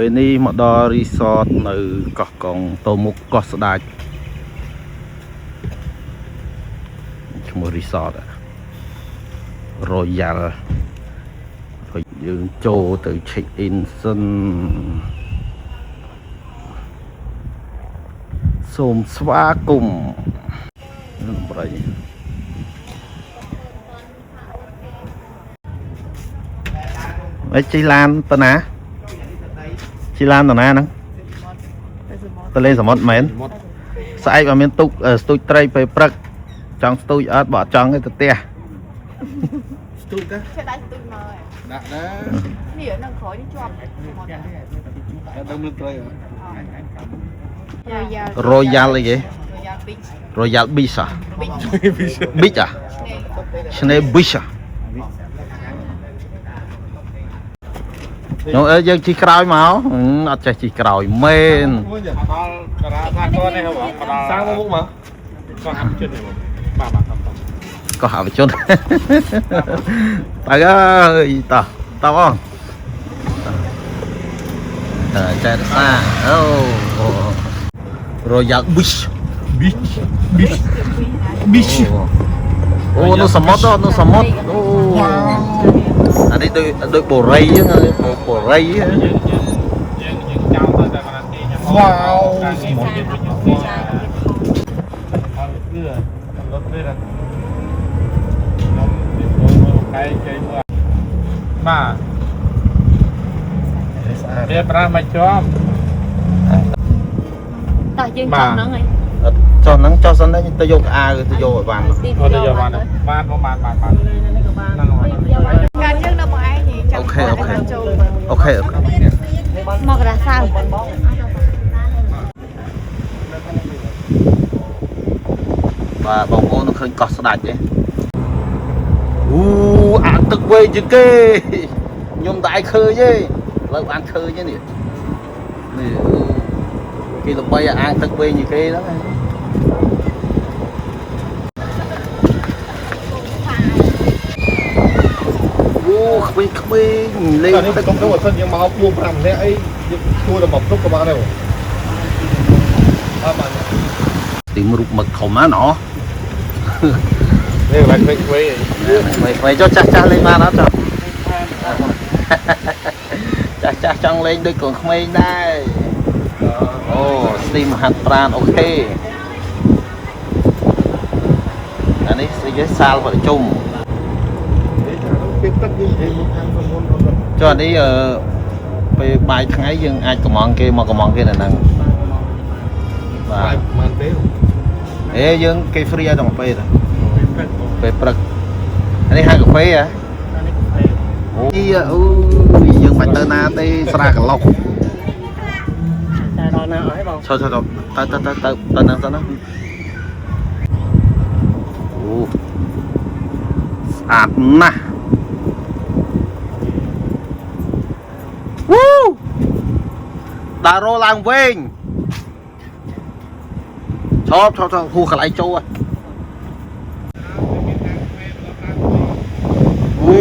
ពេលនេះមកដល់រីសតនៅកោះកុងទៅមុខកោះស្ដាច់ឈ្មោះរីសត Royal ហើយយើងចូលទៅ check in សិនសូមស្វាគមន៍ប្រៃជិះឡានទៅណាជិះឡានទៅណាហ្នឹងទៅលេងសមុទ្រមែនស្អែកឲ្យមានទុកស្ទូចត្រីពេលព្រឹកចង់ស្ទូចអត់បើអត់ចង់ទេទៅផ្ទះស្ទូចទៅចេះដាក់ស្ទូចមកដាក់ដែរនេះនៅក្រោយនេះជាប់ដល់មើលត្រីRoyal អីគេ Royal Beach ហ៎ Beach ហ៎ Schnee Beach នោះយើងជិះក្រោយមកអត់ចេះជិះក្រោយមែនដល់តារាថាគាត់នេះហ៎បងដល់សាំងមកមុខមកកោះអភិជននេះបងបាទកោះអភិជនទៅអើយតោះបងចែកសាអូ Royal Beach អូនោះសមុទ្រនោះសមុទ្រអូអានេះដូចបូរីហ្នឹងបូរីយើងចោលទៅតែកន្លែងគេខ្ញុំវ៉ាវសមុទ្រយើងវិញអត់គឺរត់ទេខ្ញុំមើលកាយជ័យមើលបាទវាប្រាស់មកជាប់តោះយើងចង់ហ្នឹងហើយចុះហ្នឹងចុះសិនទៅយកអាវទៅយកឲ្យបានទៅយកបានបានការយើងនៅមកឯងចាំអូខេមករ៉ាសាវបាទបងប្អូននឹងឃើញកោះស្ដាច់ទេអូអាងទឹកវែងជាងគេខ្ញុំតែឯងឃើញទេលើបានឃើញទេនេះគេល្បីអាងទឹកវែងជាងគេហ្នឹងក្មេងលេងទឹកទៅអត់សិនយើងមក4 5នាក់អីយើងទួតែមកទុកក៏បានដែរបងអត់បានទីមរូបមឹកធំណាណោះនេះបាច់ក្មេងចុះចាស់លេងបានអត់ចុះចាស់ចង់លេងដូចកូនក្មេងដែរអូស្ទីមហាត់ប្រានអូខេអានេះស្អីគេសាលប្រជុំចុះនេះពេលបាយថ្ងៃយើងអាចកំងគេមកកំងគេនៅហ្នឹងបាទបានទេយើងគេហ្វ្រីឲ្យដល់ពេលពេលព្រឹកអានេះហៅកាហ្វេហ៎អូយើងមិនទៅណាទេស្រាកឡុកតែដល់ណាអីបងទៅហ្នឹងទៅណាអូស្អាតណាស់តារោឡើងវិញឈប់ហួសកន្លែងចូលអូ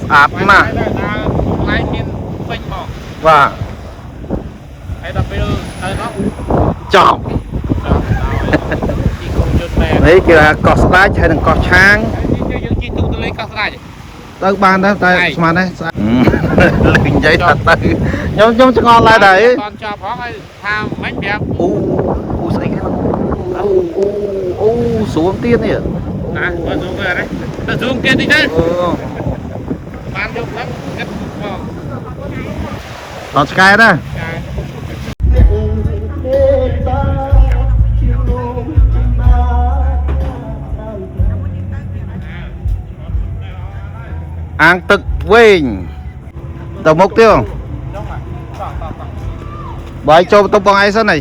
ស្អាតណាស់កន្លែងមានពេញមកបាទហើយដល់ពេលទៅនោះចប់នេះគេថាកោះស្ដាច់ហើយនឹងកោះឆាងយើងជិះទូទៅលេងកោះស្ដាច់ទៅបានដែរតែស្មានដែរលេងនិយាយថាទៅខ្ញុំឆ្ងល់ដែរដែរតន់ចាប់ផងហើយថាមិនប្រាប់អូស្អីគេអូស្រួងទៀតនេះណាបើស្រួងគេអត់ទេទៅស្រួងគេតិចទៅបានយកហ្នឹងគិតបងអត់ឆ្កែដែរអាងទឹកវែងទៅមុខទៀតបាយចូលបន្ទប់បងឯងសិនហី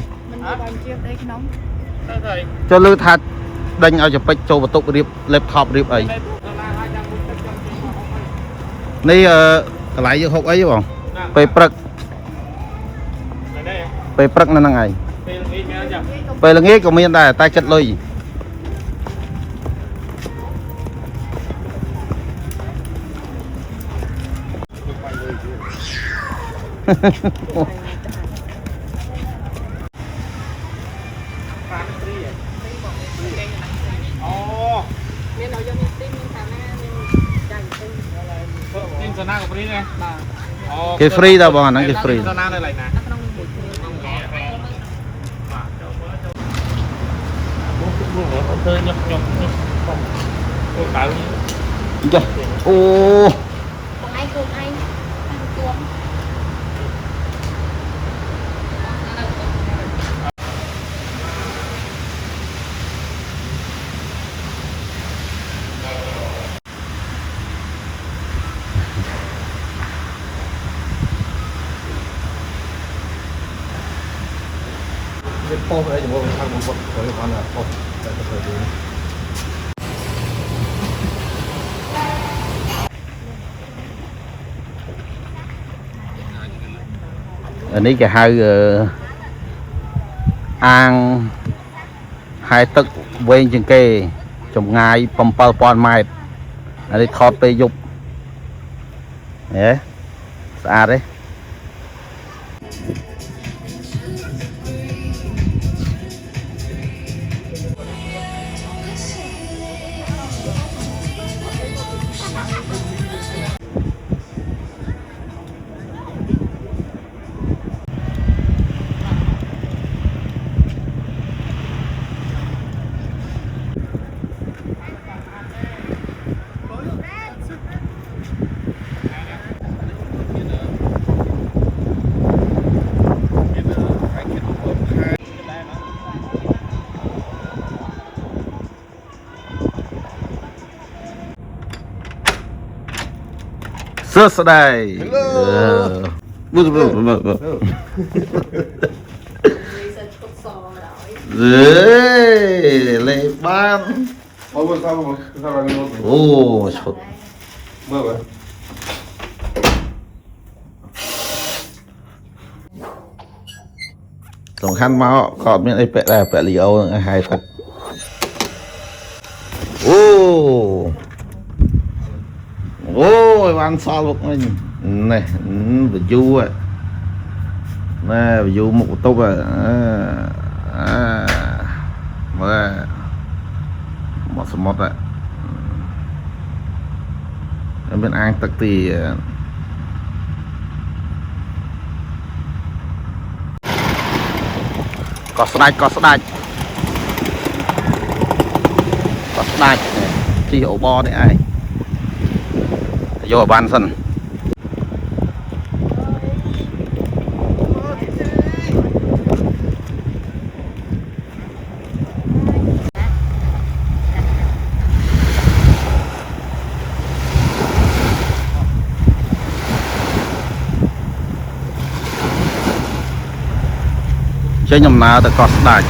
ចូលលឺថាដេញឲ្យចពេចចូលបន្ទប់រៀប laptop រៀបអីនេះកន្លែងយើងហុកអីបងពេលព្រឹកនៅហ្នឹងឯងពេលល្ងាចក៏មានដែរតែចិត្តលុយ មានឲ្យយកមានទីមានខាងណាមានចាញ់ទីមានសណាក៏ហ្វ្រីដែរបាទគេ free តើបងអាហ្នឹងគេ free សណានៅឡើយណាក្នុងមួយគ្រឿងបាទធ្វើញឹកខ្ញុំអូដៅចុះអូ ខ្លួនឯងខ្លួនឯងជួមវាពោះអីជាមួយខាងបំផុតគាត់គាត់ថាពោះតែទៅធ្វើនេះ នេះគេហៅអាងហើយទឹកវែងជាងគេចម្ងាយ 7,000 ម៉ែត្រអានេះថតពេលយប់ហេស្អាតទេសួស្តីមើលមើលមើលមើលលេបានអូឈុតមើលមើលសំខាន់មកក៏អត់មានអីពាក់ដែរពាក់លីអូនឹងឲ្យហើយទឹកអូយបានសល់មកវិញនេះវាយូរណែវាយូរមុខបន្ទប់មើលមកសមុទ្រមានអាងទឹកទីក៏ស្ដាច់ជីអូបនេះឯងយកឲ្យបានសិនចេញដំណើរទៅកោះស្ដាច់